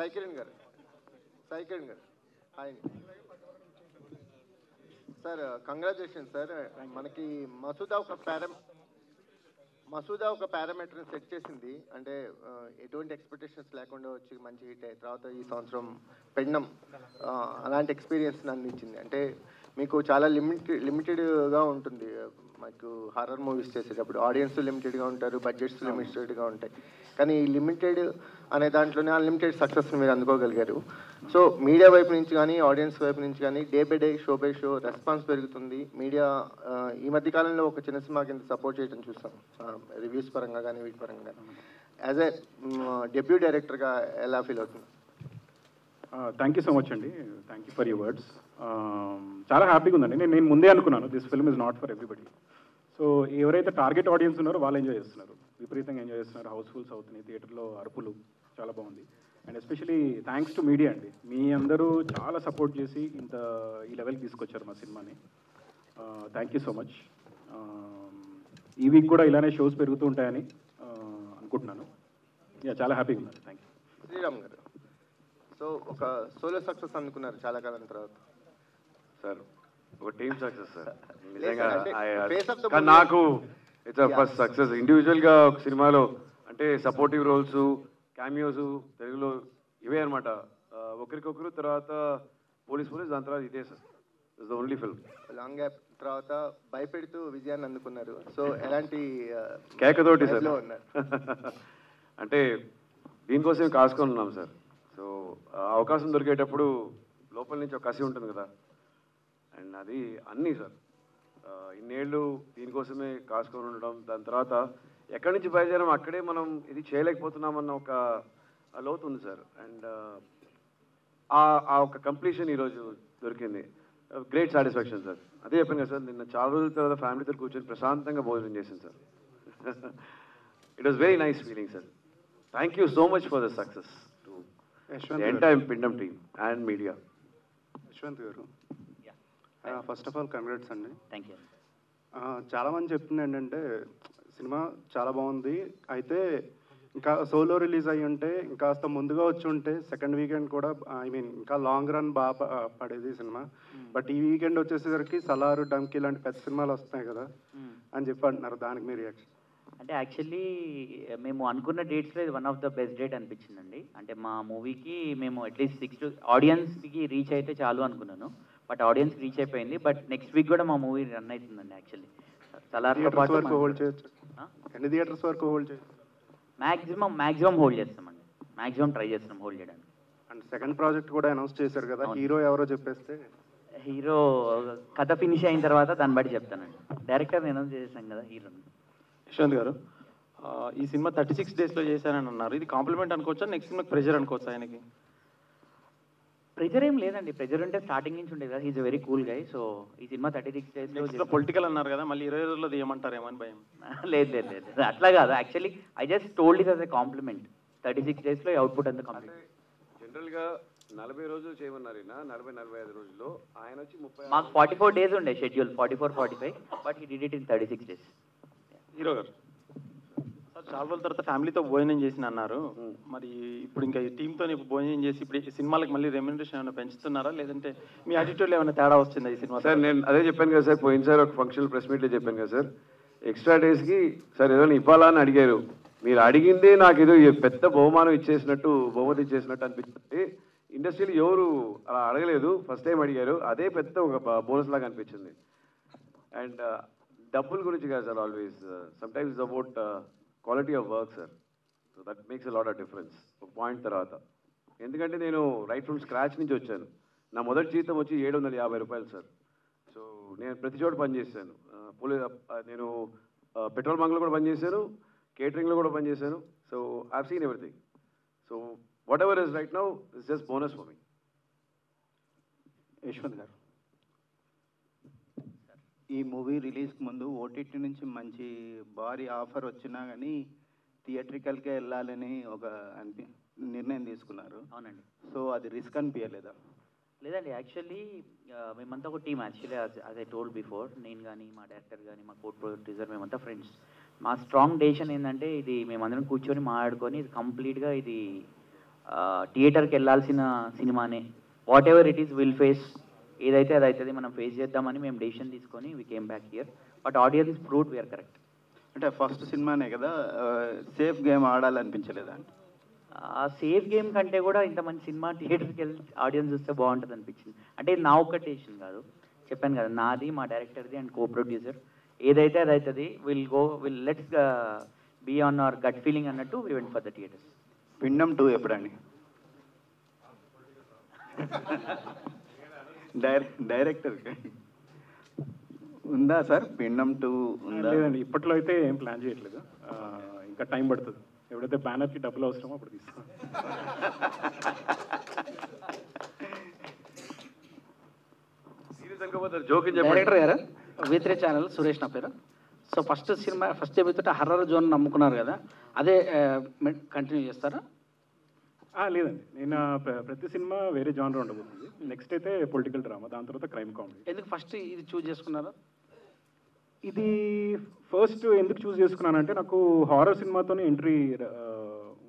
సాయి కిరణ్ గారు hi sir. Congratulation sir. మనకి మసూదా ఒక పారామీటర్ని సెట్ చేసింది. అంటే ఎటువంటి ఎక్స్పెక్టేషన్స్ లేకుండా వచ్చి మంచి హిట్ అయ్యి తర్వాత ఈ సంవత్సరం పెండం అలాంటి ఎక్స్పీరియన్స్ని అందించింది. అంటే మీకు చాలా లిమిటెడ్గా ఉంటుంది. మాకు హారర్ మూవీస్ చేసేటప్పుడు ఆడియన్స్ లిమిటెడ్గా ఉంటారు, బడ్జెట్స్ లిమిటెడ్గా ఉంటాయి. కానీ ఈ లిమిటెడ్ అనే దాంట్లోనే అన్లిమిటెడ్ సక్సెస్ని మీరు అందుకోగలిగారు. సో మీడియా వైపు నుంచి కానీ ఆడియన్స్ వైపు నుంచి కానీ day by day show by show response పెరుగుతుంది. మీడియా ఈ మధ్య కాలంలో ఒక చిన్న సినిమా కింద సపోర్ట్ చేయడం చూస్తాం, రివ్యూస్ పరంగా కానీ వీటి పరంగా కానీ. యాజ్ ఏ డెబ్యూ డైరెక్టర్గా ఎలా ఫీల్ అవుతుంది? థ్యాంక్ యూ సో మచ్ అండి. Thank you for your words. చాలా హ్యాపీగా ఉందండి. నేను ముందే అనుకున్నాను this film is not for everybody. So ఎవరైతే టార్గెట్ ఆడియన్స్ ఉన్నారో వాళ్ళు ఎంజాయ్ చేస్తున్నారు, విపరీతంగా ఎంజాయ్ చేస్తున్నారు. హౌస్ఫుల్స్ అవుతున్నాయి, థియేటర్లో అరుపులు చాలా బాగుంది. And especially thanks to media అండి. మీ అందరూ చాలా సపోర్ట్ చేసి ఈ లెవెల్కి తీసుకొచ్చారు మా సినిమాని. Thank you so much. ఈ వీక్ కూడా ఇలానే షోస్ పెరుగుతూ ఉంటాయని అనుకుంటున్నాను. చాలా హ్యాపీగా ఉన్నారు. Thank you. శ్రీరామ్ గారు, సో ఒక సోలో సక్సెస్ అనుకున్నారు చాలా కాలం తర్వాత. సార్ ఒక టీమ్ సక్సెస్ సార్. నిజంగా నాకు ఇట్స్ ఫస్ట్ సక్సెస్. ఇండివిజువల్గా ఒక సినిమాలో అంటే సపోర్టివ్ రోల్స్, క్యామియోస్ తెలుగులో ఇవే అనమాట. ఒకరికొకరు తర్వాత పోలీస్ దాని తర్వాత ఇదే sir. It's the only film. Long gap తర్వాత భయపెడుతూ విజయాన్ని అందుకున్నారు. సో ఎలాంటి కేకతోటి సార్ అంటే దీనికోసం కాసుకొని ఉన్నాం సార్. సో అవకాశం దొరికేటప్పుడు లోపల నుంచి ఒక కసి ఉంటుంది కదా, అండ్ అది అన్నీ సార్ ఇన్నేళ్ళు దీనికోసమే కాసుకొని ఉండడం. దాని తర్వాత ఎక్కడి నుంచి బయలుదేరాం అక్కడే మనం ఇది చేయలేకపోతున్నామన్న ఒక లోతు ఉంది సార్. అండ్ ఆ ఒక కంప్లీషన్ ఈరోజు దొరికింది. Great satisfaction sir. అదే చెప్పాను కదా సార్, నిన్న చాలా రోజుల తర్వాత ఫ్యామిలీతో కూర్చొని ప్రశాంతంగా భోజనం చేశాను sir. It was very nice feeling sir. Thank you so much for the success to entire పిండం టీమ్ అండ్ మీడియా. యశ్వంత్ గారు, ఫస్ట్ ఆఫ్ ఆల్ కంగ్రాట్స్ అండి. Thank you. చాలామంది చెప్తుంది ఏంటంటే సినిమా చాలా బాగుంది, అయితే ఇంకా సోలో రిలీజ్ అయ్యి ఉంటే ఇంకాస్త ముందుగా వచ్చి ఉంటే సెకండ్ వీకెండ్ కూడా ఇంకా లాంగ్ రన్ బాగా పడేది సినిమా. బట్ ఈ వీకెండ్ వచ్చేసరికి సలారు, డంకీ లాంటి పెద్ద సినిమాలు వస్తున్నాయి కదా అని చెప్పి అంటున్నారు. దానికి మీ రియాక్షన్? అంటే యాక్చువల్లీ మేము అనుకున్న డేట్స్లో ఇది one of the best date అనిపించిందండి. అంటే మా మూవీకి మేము అట్లీస్ట్ 6 ఆడియన్స్కి రీచ్ అయితే చాలు అనుకున్నాను. బట్ ఆడియన్స్ రీచ్ అయిపోయింది. బట్ నెక్స్ట్ వీక్ కూడా మా మూవీ రన్ అవుతుందండి. యాక్చువల్లీ సలార్తో పాటు హోల్డ్ చేయొచ్చు. ఎన్ని థియేటర్స్ వరకు హోల్డ్ చేయొచ్చు? మ్యాక్సిమం హోల్డ్ చేస్తామండి. మ్యాక్సిమం ట్రై చేస్తున్నాం హోల్డ్ చేయడానికి. అండ్ సెకండ్ ప్రాజెక్ట్ కూడా అనౌన్స్ చేశారు కదా, హీరో ఎవరో చెప్పేస్తే. హీరో కథ ఫినిష్ అయిన తర్వాత దాన్ని బట్టి చెప్తానండి. డైరెక్టర్ అనౌన్స్ చేసాం కదా హీరోని. యశ్వంత్ గారు, ఈ సినిమా 36 డేస్లో చేశానని అన్నారు. ఇది కాంప్లిమెంట్ అనుకోవచ్చా, నెక్స్ట్ సినిమాకి ప్రెజర్ అనుకోవచ్చా ఆయనకి? ప్రెజర్ ఏం లేదండి. ప్రెజర్ ఉంటే స్టార్టింగ్ నుంచి ఉండేది కదా. He's very cool guy. So ఈ సినిమా 36 డేస్లో పొలిటికల్ అన్నారు కదా, మళ్ళీ 20 రోజుల్లో తీయమంటారేమో అని భయం. లేదు అట్లా కాదు. Actually I just told it as a compliment. 36 డేస్లో అవుట్పుట్ అంతా కంప్లీట్. జనరల్గా 40 రోజులు చేయమన్నారు, 40-45 రోజుల్లో. ఆయన వచ్చి 30. మాకు 44 డేస్ ఉండే schedule, 44-45, but he did it in 36 days. Hero గారు, చాలా రోజుల తర్వాత ఫ్యామిలీతో భోజనం చేసిన అన్నారు. మరి ఇప్పుడు ఇంకా ఈ టీంతో భోజనం చేసి ఇప్పుడు ఈ సినిమాలకు మళ్ళీ రెమ్యునరేషన్ ఏమైనా పెంచుతున్నారా, లేదంటే మీ యాటిట్యూడ్లో ఏమైనా తేడా వస్తుందా ఈ సినిమా? సార్ నేను అదే చెప్పాను కదా సార్, పోయినసారి ఒక ఫంక్షన్ ప్రెస్ మీట్లో చెప్పాను కదా సార్, ఎక్స్ట్రా డేస్కి సార్ ఏదైనా ఇవ్వాలా అని అడిగారు. మీరు అడిగిందే నాకు ఏదో పెద్ద బహుమానం ఇచ్చేసినట్టు, బహుమతి ఇచ్చేసినట్టు అనిపించింది. ఇండస్ట్రీలో ఎవరు అలా అడగలేదు, ఫస్ట్ టైం అడిగారు. అదే పెద్ద ఒక బోనస్ లాగా అనిపించింది. అండ్ డబ్బుల గురించి కాదు sir, always sometimes about quality of work sir. So that makes a lot of difference ఒక పాయింట్ తర్వాత. ఎందుకంటే నేను రైట్ ఫ్రమ్ స్క్రాచ్ నుంచి వచ్చాను. నా మొదటి జీతం వచ్చి 750 రూపాయలు సార్. సో నేను ప్రతి చోట పనిచేశాను. నేను పెట్రోల్ బంక్లో కూడా పనిచేశాను, కేటరింగ్లో కూడా పనిచేశాను. So I have seen everything. So what ever is right now is just bonus for me. Yashwant గారు, ఈ మూవీ రిలీజ్కి ముందు ఓటీటీ నుంచి మంచి భారీ ఆఫర్ వచ్చినా కానీ థియేట్రికల్కే వెళ్ళాలని ఒక నిర్ణయం తీసుకున్నారు. అవునండి. సో అది రిస్క్ అనిపించలేదా? లేదండి. యాక్చువల్లీ మేమంతా ఒక team. Actually as I told before, నేను కానీ మా డైరెక్టర్ కానీ మా కోడ్ ప్రొడ్యూసర్ మేమంతా ఫ్రెండ్స్. మా స్ట్రాంగ్ డెసిషన్ ఏంటంటే ఇది మేమందరం కూర్చొని మాట్లాడుకొని ఇది కంప్లీట్గా ఇది థియేటర్కి వెళ్ళాల్సిన సినిమానే, whatever it is will face, ఏదైతే అది అవుతుంది, మనం ఫేస్ చేద్దామని మేము డెసిషన్ తీసుకొని we came back here. But audience proved we are correct. అంటే ఫస్ట్ సినిమానే కదా, సేఫ్ గేమ్ ఆడాలనిపించలేదా? సేఫ్ గేమ్ కంటే కూడా ఇంత మంచి సినిమా థియేటర్కి వెళ్ళి ఆడియన్స్ చూస్తే బాగుంటుంది అనిపించింది. అంటే ఇది నా ఒక్క డెసిషన్ కాదు, చెప్పాను కదా, నాది, మా డైరెక్టర్ది అండ్ కో ప్రొడ్యూసర్. ఏదైతే అది అవుతుంది, will let's be on our gut feeling అన్నట్టు we went for the theatres. Pindam 2 ఎప్పుడండి? డైరెక్టర్ ఉందా సార్ పిండం 2 ఉందా? లేదండి, ఇప్పట్లో అయితే ఏం ప్లాన్ చేయట్లేదు. ఇంకా టైం పడుతుంది. ఎప్పుడైతే బ్యానర్కి డబ్బులు అవసరమో అప్పుడు తీస్తాం. డైరెక్టర్ గారు, V3 ఛానల్ సురేష్ నా పేరు. సో ఫస్ట్ చెబుతుంటే హర్రర్ జోన్ నమ్ముకున్నారు కదా, అదే కంటిన్యూ చేస్తారా? లేదండి, నేను ప్రతి సినిమా వేరే జానర్ ఉండబోతుంది. నెక్స్ట్ అయితే పొలిటికల్ డ్రామా, దాని తర్వాత క్రైమ్ కామెడీ. ఎందుకు ఫస్ట్ ఇది చూస్ చేసుకున్నారు? ఇది ఫస్ట్ ఎందుకు చూస్ చేసుకున్నానంటే, నాకు హారర్ సినిమాతోనే ఎంట్రీ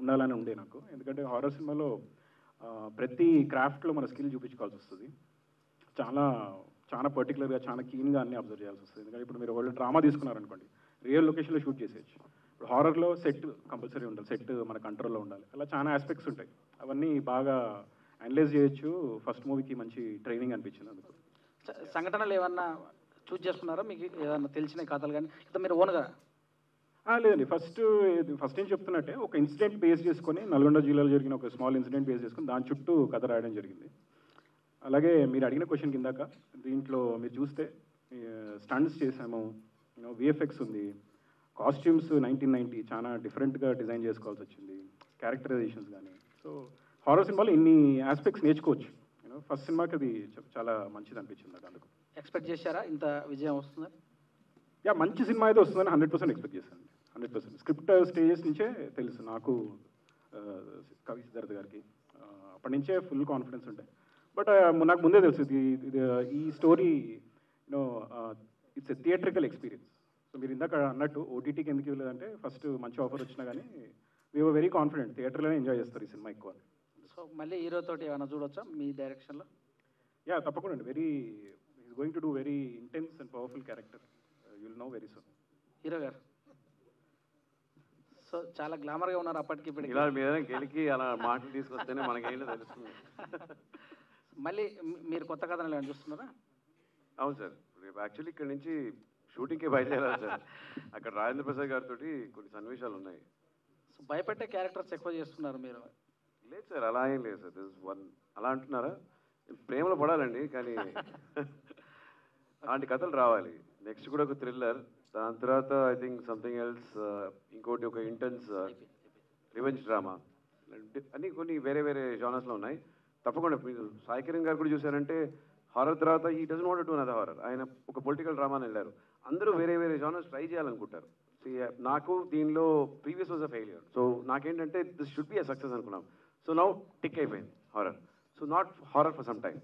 ఉండాలని ఉండే నాకు. ఎందుకంటే హారర్ సినిమాలో ప్రతి క్రాఫ్ట్లో మన స్కిల్ చూపించుకోవాల్సి వస్తుంది. చాలా చాలా పర్టికులర్గా, చాలా కీన్గా అన్ని అబ్జర్వ్ చేయాల్సి వస్తుంది. ఎందుకంటే ఇప్పుడు మీరు వాళ్ళు డ్రామా తీసుకున్నారనుకోండి, రియల్ లొకేషన్లో షూట్ చేసేయచ్చు. ఇప్పుడు హారర్లో సెట్ కంపల్సరీ ఉండాలి, సెట్ మన కంట్రోల్లో ఉండాలి. అలా చాలా ఆస్పెక్ట్స్ ఉంటాయి, అవన్నీ బాగా అనలైజ్ చేయొచ్చు. ఫస్ట్ మూవీకి మంచి ట్రైనింగ్ అనిపించింది. అందుకు సంఘటనలు ఏమన్నా చూస్ చేసుకున్నారా? మీకు ఏదన్నా తెలిసిన కథలు కానీ లేదా మీరు ఓన్గా? లేదండి, ఫస్ట్ ఏం చెప్తున్నట్టే ఒక ఇన్సిడెంట్ బేస్ చేసుకొని, నల్గొండ జిల్లాలో జరిగిన ఒక స్మాల్ ఇన్సిడెంట్ బేస్ చేసుకొని దాని చుట్టూ కథ రాయడం జరిగింది. అలాగే మీరు అడిగిన క్వశ్చన్ కిందాక, దీంట్లో మీరు చూస్తే స్టంట్స్ చేసాము, విఎఫ్ఎక్స్ ఉంది, కాస్ట్యూమ్స్ 1990 చాలా డిఫరెంట్గా డిజైన్ చేసుకోవాల్సి వచ్చింది, క్యారెక్టరైజేషన్స్ కానీ. సో హారర్ సినిమాలో ఇన్ని ఆస్పెక్ట్స్ నేర్చుకోవచ్చు. ఫస్ట్ సినిమాకి అది చాలా మంచిది అనిపించింది నాకు. అందుకు ఎక్స్పెక్ట్ చేశారా ఇంత విజయం వస్తుందా? మంచి సినిమా అయితే వస్తుందని 100% ఎక్స్పెక్ట్ చేశాను. 100% స్క్రిప్ట్ స్టేజెస్ నుంచే తెలుసు నాకు, కవి సిద్ధార్థ్ గారికి అప్పటి నుంచే ఫుల్ కాన్ఫిడెన్స్ ఉంటాయి. బట్ నాకు ముందే తెలుసు ఈ story it's a theatrical experience. So మీరు ఇందాక అన్నట్టు ఓటీటీకి ఎందుకు ఇవ్వలేదంటే, ఫస్ట్ మంచి ఆఫర్ వచ్చినా కానీ వీఆర్ వెరీ కాన్ఫిడెంట్ థియేటర్లోనే ఎంజాయ్ చేస్తారు ఈ సినిమా ఎక్కువ. సో మళ్ళీ హీరోతోటి ఏమైనా చూడొచ్చా మీ డైరెక్షన్లో? తప్పకుండా అండి. Is going to do very intense and powerful character. You will know very soon. Hero గారు సో చాలా గ్లామర్గా ఉన్నారు అప్పటికి ఇప్పటికి. ఇలా మీద గెలికి అలా మాటలు తీసుకొస్తేనే మనకేంటో తెలుస్తుంది. మళ్ళీ మీరు కొత్త కథలు ఏమైనా చూస్తున్నారా? అవును సార్, రేపు యాక్చువల్లీ ఇక్కడ నుంచి షూటింగ్కి బయలుదేరాలి సార్. అక్కడ రాజేంద్ర ప్రసాద్ గారితో కొన్ని సన్నివేశాలు ఉన్నాయి. సో భయపెట్టే క్యారెక్టర్స్ ఎక్కువ చేస్తున్నారు మీరు. లేదు సార్, అలా ఏం లేదు సార్. దిస్ వన్ అలా అంటున్నారా? ప్రేమలో పడాలండి, కానీ అలాంటి కథలు రావాలి. నెక్స్ట్ కూడా ఒక థ్రిల్లర్, దాని తర్వాత ఐ థింక్ సంథింగ్ ఎల్స్, ఇంకోటి ఒక ఇంటెన్స్ రివెంజ్ డ్రామా, అన్నీ కొన్ని వేరే వేరే జానర్స్లో ఉన్నాయి. తప్పకుండా మీరు సాయి కిరణ్ గారు కూడా చూసారంటే హారర్ తర్వాత ఈ doesn't want to another horror. ఆయన ఒక పొలిటికల్ డ్రామాని వెళ్ళారు. అందరూ వేరే వేరే జానర్స్ ట్రై చేయాలనుకుంటారు. నాకు దీనిలో previous was a failure. So నాకేంటంటే this should be a success అనుకున్నాం. సో నౌ టిక్ అయిపోయింది horror. So not horror for some time.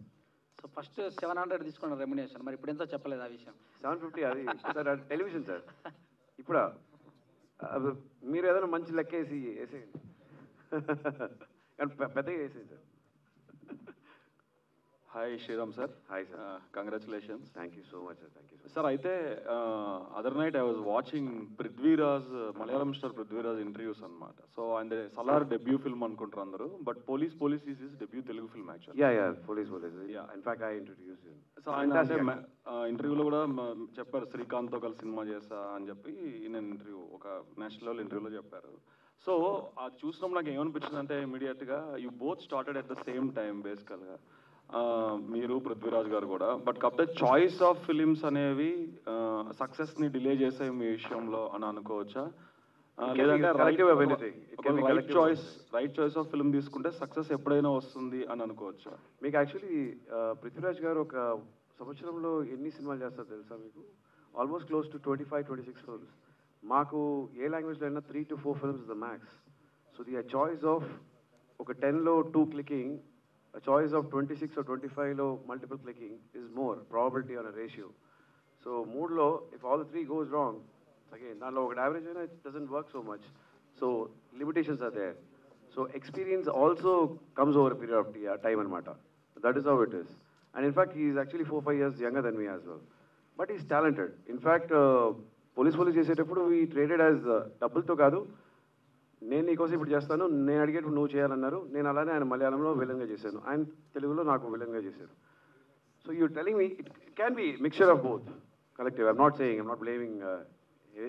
So first 700 తీసుకున్న రెమ్యునేషన్, మరి ఇప్పుడు ఎంతో చెప్పలేదు ఆ విషయం. 750 అది సార్, అది టెలివిజన్ సార్. ఇప్పుడు మీరు ఏదైనా మంచి లెక్క వేసేయండి, కానీ పెద్దగా వేసేయండి sir. Hi Sriram sir. Hi sir, congratulations. Thank you so much sir. Thank you sir. అయితే other night I was watching Prithviraj, Malayalam star Prithviraj interviews అనమాట. సో ఆయన సలార్ డెబ్యూ ఫిల్మ్ అనుకుంటారు అందరూ, but Police is his debut Telugu film actually. Yeah Police. In fact I introduce him. So ఆయన ఇంటర్వ్యూలో కూడా చెప్పారు, శ్రీకాంత్తో కలిసి సినిమా చేస్తా అని చెప్పి నేను ఒక నేషనల్ లెవెల్ ఇంటర్వ్యూలో చెప్పారు. సో అది చూసినప్పుడు నాకు ఏమనిపించింది అంటే, ఇమీడియట్గా you both started at the same time బేసికల్గా, మీరు పృథ్వీరాజ్ గారు కూడా. బట్ కాకపోతే చాయిస్ ఆఫ్ ఫిలిమ్స్ అనేవి సక్సెస్ని డిలే చేసే మీ విషయంలో అని అనుకోవచ్చా? లేదంటే రైట్ చాయిస్ ఆఫ్ ఫిల్మ్ తీసుకుంటే సక్సెస్ ఎప్పుడైనా వస్తుంది అని అనుకోవచ్చా? మీకు యాక్చువల్లీ పృథ్వీరాజ్ గారు ఒక సంవత్సరంలో ఎన్ని సినిమాలు చేస్తారో తెలుసా మీకు? Almost close to 25-26 films. మాకు ఏ లాంగ్వేజ్లో అయినా 3 to 4 films the max. So the choice of ఒక 10లో 2 clicking, a choice of 26 or 25లో multiple clicking is more probability on a ratio. So moodlo, if all the 3 goes wrong, again దానిలో ఒక average అయినా it doesn't work so much. So limitations are there. So experience also comes over period of time అనమాట. That is how it is. And in fact he is actually 4-5 years younger than me as well. But is talented. In fact Police చేసేటప్పుడు ఈ traded as డబ్బులతో కాదు, నేను నీకోసం ఇప్పుడు చేస్తాను, నేను అడిగేటప్పుడు నువ్వు చేయాలన్నారు. నేను అలానే ఆయన మలయాళంలో విలన్గా చేశాను, ఆయన తెలుగులో నాకు విలన్గా చేశారు. So you telling me it can be mixture of both collective. I'm not saying, I'm not blaming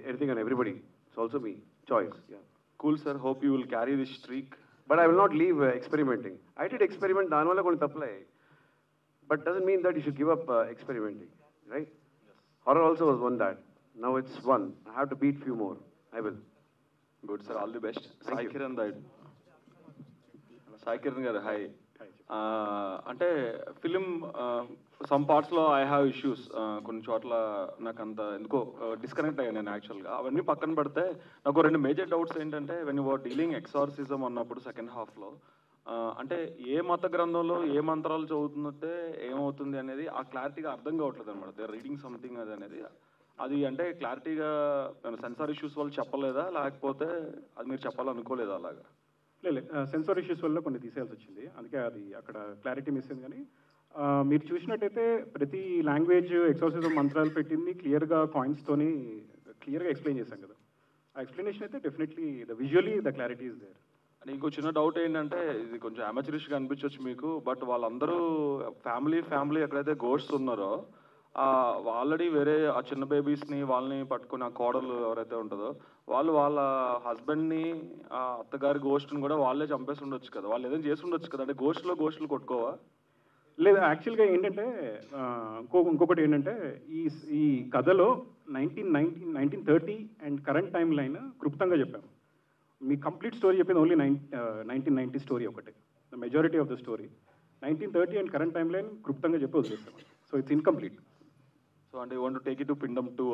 anything on everybody. It's also me choice. Yeah. Cool, sir. Hope you will carry this streak. But I will not leave experimenting. I did experiment దాని వల్ల కొన్ని తప్పులే, but doesn't mean that you should give up experimenting, right? Yes. Horror also was one that. Now it's one. I have to beat few more. I will. Good, sir. All the best. Thank Sai you. Kiran Daidu. Sai Kiran garu, hi. అంటే film some పార్ట్స్లో I have issues. కొన్ని చోట్ల నాకు అంత ఎందుకో disconnect అయ్యాను నేను యాక్చువల్గా. అవన్నీ పక్కన పెడితే నాకు 2 మేజర్ డౌట్స్ ఏంటంటే, when you are dealing exorcism అన్నప్పుడు సెకండ్ హాఫ్లో అంటే ఏ మత గ్రంథంలో ఏ మంత్రాలు చదువుతుందంటే ఏమవుతుంది అనేది ఆ క్లారిటీగా అర్థం కావట్లేదు అనమాట. దే ఆర్ రీడింగ్ సంథింగ్ అది అనేది. అది అంటే క్లారిటీగా సెన్సార్ ఇష్యూస్ వాళ్ళు చెప్పలేదా, లేకపోతే అది మీరు చెప్పాలనుకోలేదా అలాగా? లేదు, సెన్సార్ ఇష్యూస్ వల్ల కొన్ని తీసేయాల్సి వచ్చింది, అందుకే అది అక్కడ క్లారిటీ మిస్ అయింది. కానీ మీరు చూసినట్టయితే ప్రతి లాంగ్వేజ్ ఎక్సార్సిజం మంత్రాలు పెట్టింది క్లియర్గా కాయిన్స్తోని క్లియర్గా ఎక్స్ప్లెయిన్ చేశాం కదా. ఆ ఎక్స్ప్లెనేషన్ అయితే definitely visually the clarity is there. And ఇంకో చిన్న డౌట్ ఏంటంటే, ఇది కొంచెం అమాచరిష్గా అనిపించవచ్చు మీకు, బట్ వాళ్ళందరూ ఫ్యామిలీ ఎక్కడైతే గోడ్స్ ఉన్నారో ఆల్రెడీ వేరే ఆ చిన్న బేబీస్ని వాళ్ళని పట్టుకుని ఆ కోడలు ఎవరైతే ఉంటుందో వాళ్ళు వాళ్ళ హస్బెండ్ని ఆ అత్తగారి గోస్ట్ని కూడా వాళ్ళే చంపేసి ఉండొచ్చు కదా, వాళ్ళు ఏదైనా చేసి ఉండొచ్చు కదా. అంటే గోస్ట్లు కొట్టుకోవా? లేదు, యాక్చువల్గా ఏంటంటే ఇంకొకటి ఏంటంటే ఈ కథలో 1930 అండ్ కరెంట్ టైం లైన్ క్లుప్తంగా చెప్పాము. మీ కంప్లీట్ స్టోరీ చెప్పింది ఓన్లీ 1990 స్టోరీ ఒకటే. The majority of the story 1930 and current time line క్లుప్తంగా చెప్పి వదిలేస్తాం. So it's incomplete. సో అంటే you want to take it to పిండం 2?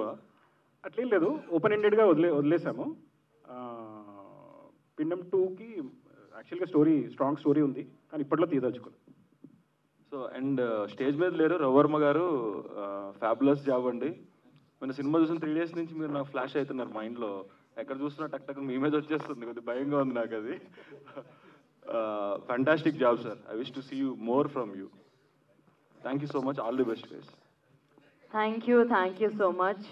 అట్లేం లేదు, ఓపెన్ ఎండెడ్గా వదిలేసాము. పిండం 2కి యాక్చువల్గా స్ట్రాంగ్ స్టోరీ ఉంది, కానీ ఇప్పట్లో తీయదలుచుకోలేదు. సో అండ్ స్టేజ్ మీద లేరు రవివర్మ గారు, ఫ్యాబులస్ జాబ్ అండి. మన సినిమా చూసిన 3 days నుంచి మీరు నాకు ఫ్లాష్ అవుతున్నారు మైండ్లో. ఎక్కడ చూసినా టక్ మీ మీద వచ్చేస్తుంది, కొద్దిగా భయంగా ఉంది నాకు అది. Fantastic job sir. I wish to see you more from you. Thank you so much. All the best guys. Thank you so much.